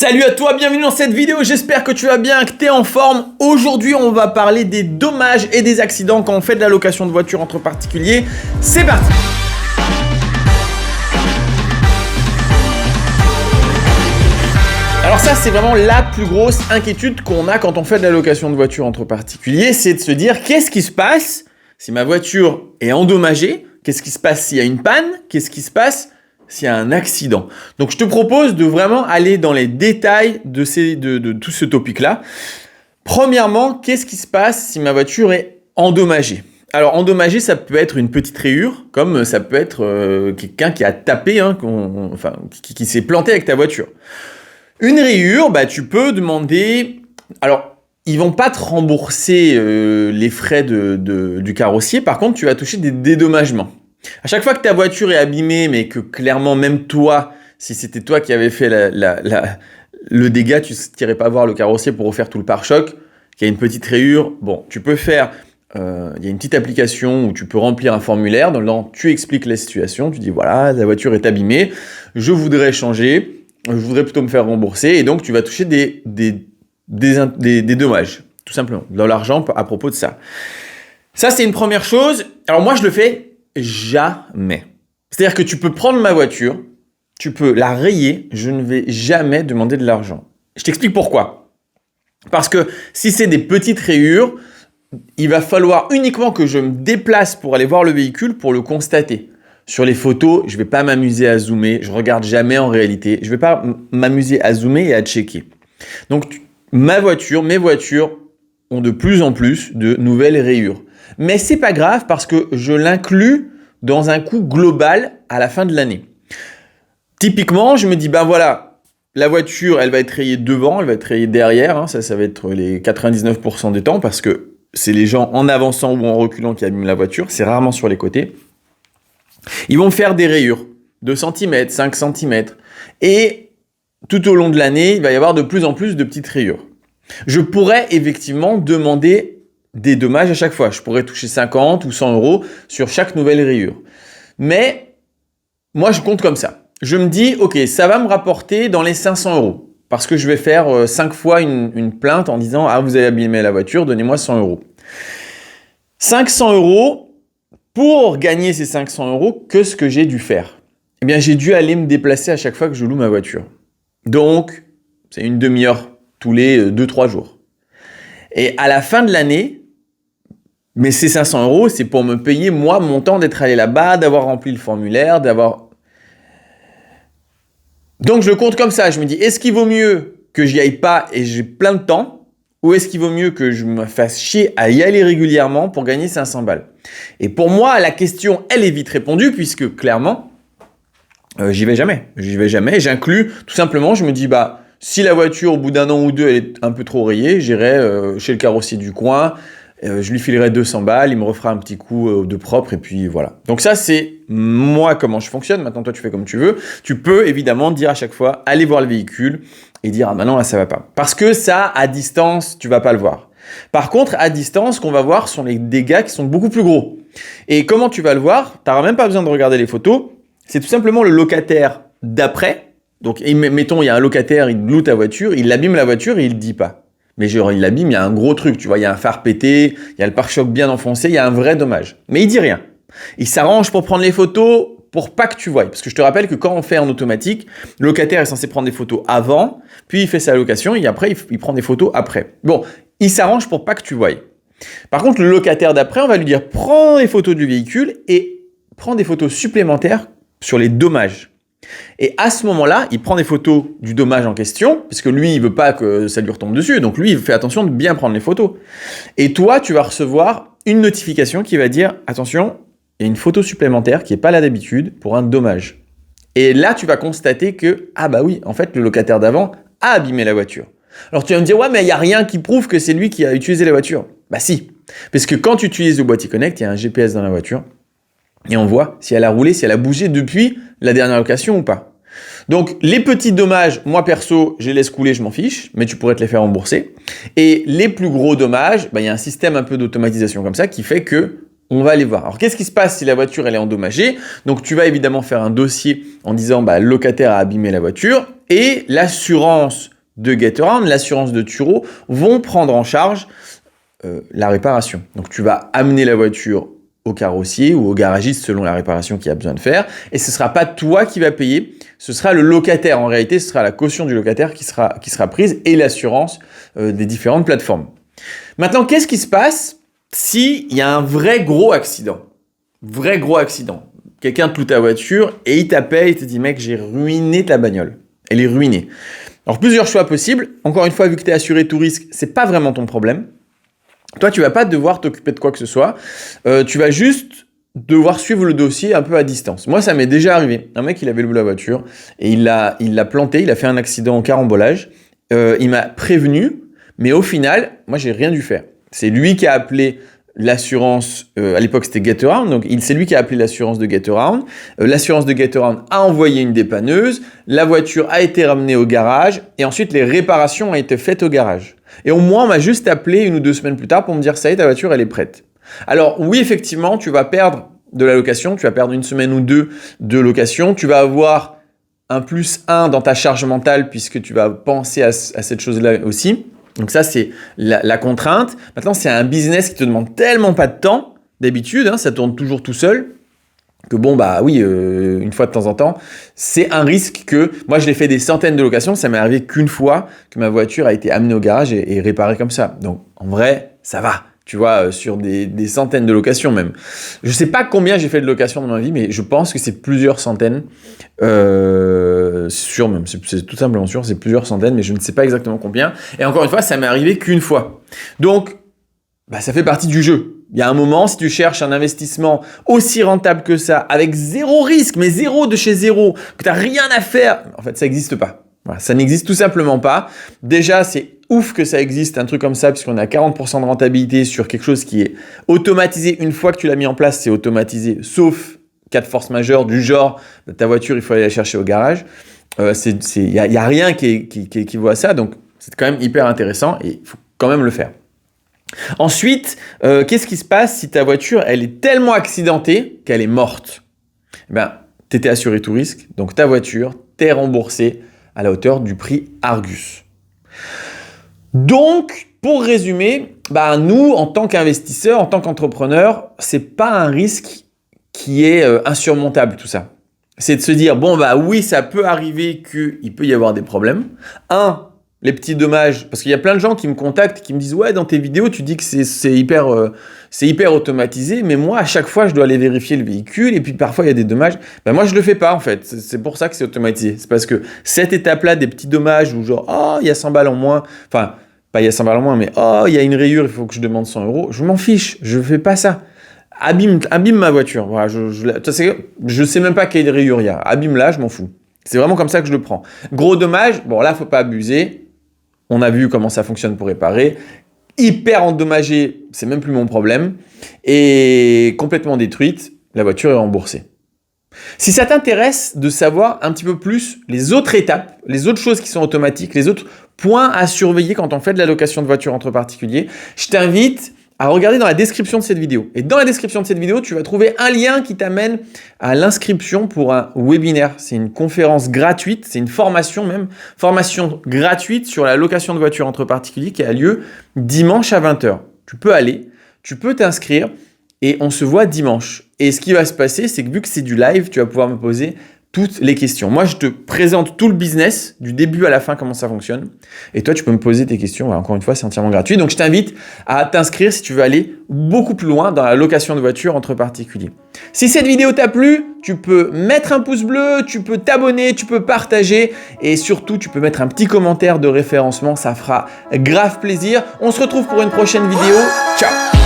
Salut à toi, bienvenue dans cette vidéo, j'espère que tu vas bien, que tu es en forme. Aujourd'hui, on va parler des dommages et des accidents quand on fait de la location de voiture entre particuliers. C'est parti! Alors ça, c'est vraiment la plus grosse inquiétude qu'on a quand on fait de la location de voiture entre particuliers, c'est de se dire qu'est-ce qui se passe si ma voiture est endommagée? Qu'est-ce qui se passe s'il y a une panne? Qu'est-ce qui se passe s'il y a un accident? Donc je te propose de vraiment aller dans les détails de tout ce topic-là. Premièrement, qu'est-ce qui se passe si ma voiture est endommagée? Alors endommagée, ça peut être une petite rayure, comme ça peut être quelqu'un qui a tapé, qui s'est planté avec ta voiture. Une rayure, tu peux demander... Alors, ils vont pas te rembourser les frais du carrossier. Par contre, tu vas toucher des dédommagements. À chaque fois que ta voiture est abîmée, mais que clairement, même toi, si c'était toi qui avais fait le dégât, tu n'irais pas voir le carrossier pour refaire tout le pare-choc, qu'il y a une petite rayure. Bon, tu peux faire... il y a une petite application où tu peux remplir un formulaire. Dans tu expliques la situation. Tu dis, voilà, la voiture est abîmée. Je voudrais changer. Je voudrais plutôt me faire rembourser. Et donc, tu vas toucher des dommages, tout simplement, dans l'argent à propos de ça. Ça, c'est une première chose. Alors moi, je le fais jamais. C'est-à-dire que tu peux prendre ma voiture, tu peux la rayer, je ne vais jamais demander de l'argent. Je t'explique pourquoi. Parce que si c'est des petites rayures, il va falloir uniquement que je me déplace pour aller voir le véhicule pour le constater. Sur les photos, je ne vais pas m'amuser à zoomer, je ne regarde jamais en réalité. Je ne vais pas m'amuser à zoomer et à checker. Donc, mes voitures ont de plus en plus de nouvelles rayures. Mais ce n'est pas grave parce que je l'inclus dans un coût global à la fin de l'année. Typiquement, je me dis, voilà, la voiture, elle va être rayée devant, elle va être rayée derrière. Ça va être les 99% des temps parce que c'est les gens en avançant ou en reculant qui abîment la voiture. C'est rarement sur les côtés. Ils vont faire des rayures, 2 cm, 5 cm. Et tout au long de l'année, il va y avoir de plus en plus de petites rayures. Je pourrais effectivement demander des dommages à chaque fois. Je pourrais toucher 50 ou 100 euros sur chaque nouvelle rayure. Mais moi, je compte comme ça. Je me dis, ok, ça va me rapporter dans les 500 euros. Parce que je vais faire 5 fois une plainte en disant, ah, vous avez abîmé la voiture, donnez-moi 100 euros. 500 euros. Pour gagner ces 500 euros, qu'est-ce que j'ai dû faire? Eh bien, j'ai dû aller me déplacer à chaque fois que je loue ma voiture. Donc, c'est une demi-heure tous les 2-3 jours. Et à la fin de l'année, mais ces 500 euros, c'est pour me payer, moi, mon temps d'être allé là-bas, d'avoir rempli le formulaire, d'avoir... Donc, je compte comme ça. Je me dis, est-ce qu'il vaut mieux que j'y aille pas et j'ai plein de temps? Ou est-ce qu'il vaut mieux que je me fasse chier à y aller régulièrement pour gagner 500 balles? Et pour moi, la question, elle est vite répondue puisque clairement, j'y vais jamais. J'inclus tout simplement, je me dis, si la voiture, au bout d'un an ou deux, elle est un peu trop rayée, j'irai chez le carrossier du coin, je lui filerai 200 balles, il me refera un petit coup de propre et puis voilà. Donc ça, c'est moi comment je fonctionne. Maintenant, toi, tu fais comme tu veux. Tu peux évidemment dire à chaque fois, allez voir le véhicule et dire, ah non, là, ça va pas. Parce que ça, à distance, tu vas pas le voir. Par contre, à distance, ce qu'on va voir sont les dégâts qui sont beaucoup plus gros. Et comment tu vas le voir? Tu n'auras même pas besoin de regarder les photos. C'est tout simplement le locataire d'après. Donc, mettons, il y a un locataire, il loue ta voiture, il abîme la voiture et il ne dit pas. Mais genre, il l'abîme, il y a un gros truc, tu vois, il y a un phare pété, il y a le pare-choc bien enfoncé, il y a un vrai dommage. Mais il dit rien. Il s'arrange pour prendre les photos pour pas que tu voies. Parce que je te rappelle que quand on fait en automatique, le locataire est censé prendre des photos avant, puis il fait sa location et après, il prend des photos après. Bon, il s'arrange pour pas que tu voies. Par contre, le locataire d'après, on va lui dire, prends des photos du véhicule et prends des photos supplémentaires sur les dommages. Et à ce moment-là, il prend des photos du dommage en question, parce que lui, il veut pas que ça lui retombe dessus. Donc lui, il fait attention de bien prendre les photos. Et toi, tu vas recevoir une notification qui va dire, attention, il y a une photo supplémentaire qui n'est pas là d'habitude pour un dommage. Et là, tu vas constater que, oui, en fait, le locataire d'avant a abîmé la voiture. Alors tu vas me dire, ouais, mais il n'y a rien qui prouve que c'est lui qui a utilisé la voiture. Si, parce que quand tu utilises le boîtier Connect, il y a un GPS dans la voiture et on voit si elle a roulé, si elle a bougé depuis la dernière location ou pas. Donc les petits dommages, moi perso, je les laisse couler, je m'en fiche, mais tu pourrais te les faire rembourser. Et les plus gros dommages, il y a un système un peu d'automatisation comme ça qui fait que On va aller voir. Alors, qu'est-ce qui se passe si la voiture elle est endommagée? Donc, tu vas évidemment faire un dossier en disant le locataire a abîmé la voiture et l'assurance de Getaround, l'assurance de Turo vont prendre en charge la réparation. Donc, tu vas amener la voiture au carrossier ou au garagiste selon la réparation qu'il y a besoin de faire et ce ne sera pas toi qui vas payer, ce sera le locataire. En réalité, ce sera la caution du locataire qui sera prise et l'assurance des différentes plateformes. Maintenant, qu'est-ce qui se passe s'il y a un vrai gros accident? Quelqu'un te loue ta voiture et il t'appelle et te dit « Mec, j'ai ruiné ta bagnole. Elle est ruinée. » Alors, plusieurs choix possibles. Encore une fois, vu que tu es assuré tout risque, ce n'est pas vraiment ton problème. Toi, tu ne vas pas devoir t'occuper de quoi que ce soit. Tu vas juste devoir suivre le dossier un peu à distance. Moi, ça m'est déjà arrivé. Un mec, il avait loué la voiture et il l'a planté. Il a fait un accident en carambolage. Il m'a prévenu, mais au final, moi, j'ai rien dû faire. C'est lui qui a appelé l'assurance, à l'époque c'était Getaround, donc c'est lui qui a appelé l'assurance de Getaround. L'assurance de Getaround a envoyé une dépanneuse, la voiture a été ramenée au garage et ensuite les réparations ont été faites au garage. Et au moins on m'a juste appelé 1 ou 2 semaines plus tard pour me dire ça y est, ta voiture elle est prête. Alors oui, effectivement, tu vas perdre de la location, tu vas perdre 1 semaine ou 2 de location, tu vas avoir un +1 dans ta charge mentale puisque tu vas penser à cette chose-là aussi. Donc ça, c'est la contrainte. Maintenant, c'est un business qui te demande tellement pas de temps, d'habitude, ça tourne toujours tout seul, que bon, oui, une fois de temps en temps, c'est un risque que... Moi, je l'ai fait des centaines de locations, ça m'est arrivé qu'une fois que ma voiture a été amenée au garage et réparée comme ça. Donc, en vrai, ça va. Tu vois, sur des centaines de locations même. Je ne sais pas combien j'ai fait de locations dans ma vie, mais je pense que c'est plusieurs centaines. Sûr même, c'est tout simplement sûr, c'est plusieurs centaines, mais je ne sais pas exactement combien. Et encore une fois, ça m'est arrivé qu'une fois. Donc, ça fait partie du jeu. Il y a un moment, si tu cherches un investissement aussi rentable que ça, avec zéro risque, mais zéro de chez zéro, que tu n'as rien à faire, en fait, ça n'existe pas. Voilà, ça n'existe tout simplement pas. Déjà, c'est ouf que ça existe, un truc comme ça, puisqu'on a 40% de rentabilité sur quelque chose qui est automatisé. Une fois que tu l'as mis en place, c'est automatisé, sauf cas de force majeure du genre, ta voiture, il faut aller la chercher au garage. Il y a rien qui vaut à ça, donc c'est quand même hyper intéressant et il faut quand même le faire. Ensuite, qu'est-ce qui se passe si ta voiture, elle est tellement accidentée qu'elle est morte? Tu étais assuré tout risque, donc ta voiture, t'es remboursée à la hauteur du prix Argus. Donc, pour résumer, nous, en tant qu'investisseurs, en tant qu'entrepreneurs, c'est pas un risque qui est insurmontable, tout ça. C'est de se dire, oui, ça peut arriver qu'il peut y avoir des problèmes. Les petits dommages, parce qu'il y a plein de gens qui me contactent, qui me disent « Ouais, dans tes vidéos, tu dis que c'est hyper automatisé, mais moi, à chaque fois, je dois aller vérifier le véhicule, et puis parfois, il y a des dommages. » Moi, je ne le fais pas, en fait. C'est pour ça que c'est automatisé. C'est parce que cette étape-là, des petits dommages, où genre « Oh, il y a 100 balles en moins. » Enfin, pas il y a 100 balles en moins, mais « Oh, il y a une rayure, il faut que je demande 100 €. » Je m'en fiche, je ne fais pas ça. Abîme ma voiture. Voilà, je sais même pas quelle rayure il y a. Abîme-la, je m'en fous. C'est vraiment comme ça que je le prends. Gros dommage, là, faut pas abuser. On a vu comment ça fonctionne pour réparer. Hyper endommagée, c'est même plus mon problème. Et complètement détruite, la voiture est remboursée. Si ça t'intéresse de savoir un petit peu plus les autres étapes, les autres choses qui sont automatiques, les autres points à surveiller quand on fait de la location de voiture entre particuliers, je t'invite à regarder dans la description de cette vidéo. Et dans la description de cette vidéo, tu vas trouver un lien qui t'amène à l'inscription pour un webinaire. C'est une conférence gratuite, c'est une formation même, formation gratuite sur la location de voiture entre particuliers qui a lieu dimanche à 20 h. Tu peux aller, tu peux t'inscrire et on se voit dimanche. Et ce qui va se passer, c'est que vu que c'est du live, tu vas pouvoir me poser toutes les questions. Moi, je te présente tout le business, du début à la fin, comment ça fonctionne. Et toi, tu peux me poser tes questions. Encore une fois, c'est entièrement gratuit. Donc, je t'invite à t'inscrire si tu veux aller beaucoup plus loin dans la location de voiture entre particuliers. Si cette vidéo t'a plu, tu peux mettre un pouce bleu, tu peux t'abonner, tu peux partager et surtout, tu peux mettre un petit commentaire de référencement. Ça fera grave plaisir. On se retrouve pour une prochaine vidéo. Ciao!